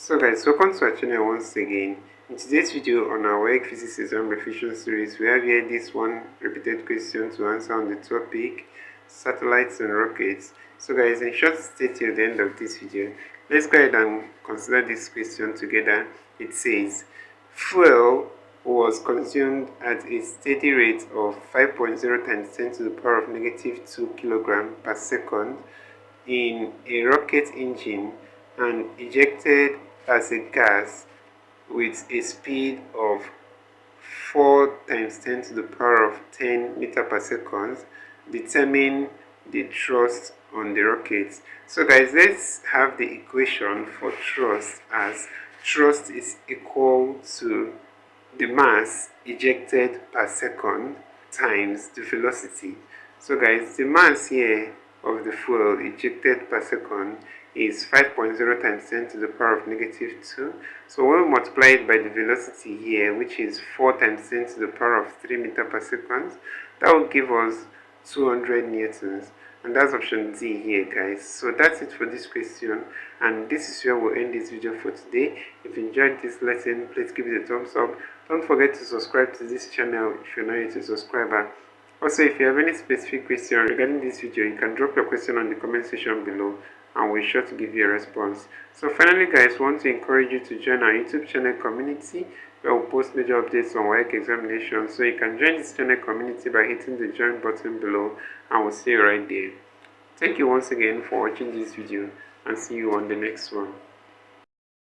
So guys, welcome to our channel once again. In today's video on our WAEC Physics Exam Revision series, we have here this one repeated question to answer on the topic satellites and rockets. So guys, in short, stay till the end of this video. Let's go ahead and consider this question together. It says, fuel was consumed at a steady rate of 5.0 times 10 to the power of negative 2 kilogram per second in a rocket engine and ejected as a gas with a speed of 4 times 10 to the power of 10 meter per second. Determine the thrust on the rocket. So guys, let's have the equation for thrust as thrust is equal to the mass ejected per second times the velocity. So guys, the mass here of the fuel ejected per second is 5.0 times 10 to the power of negative 2. So we'll multiply it by the velocity here, which is 4 times 10 to the power of 3 meter per second. That will give us 200 newtons. And that's option D here, guys. So that's it for this question, and this is where we'll end this video for today. If you enjoyed this lesson, please give it a thumbs up. Don't forget to subscribe to this channel if you're not yet a subscriber. Also, if you have any specific question regarding this video, you can drop your question on the comment section below and we'll be sure to give you a response. So finally guys, we want to encourage you to join our YouTube channel community where we'll post major updates on WAEC examinations. So you can join this channel community by hitting the join button below and we'll see you right there. Thank you once again for watching this video and see you on the next one.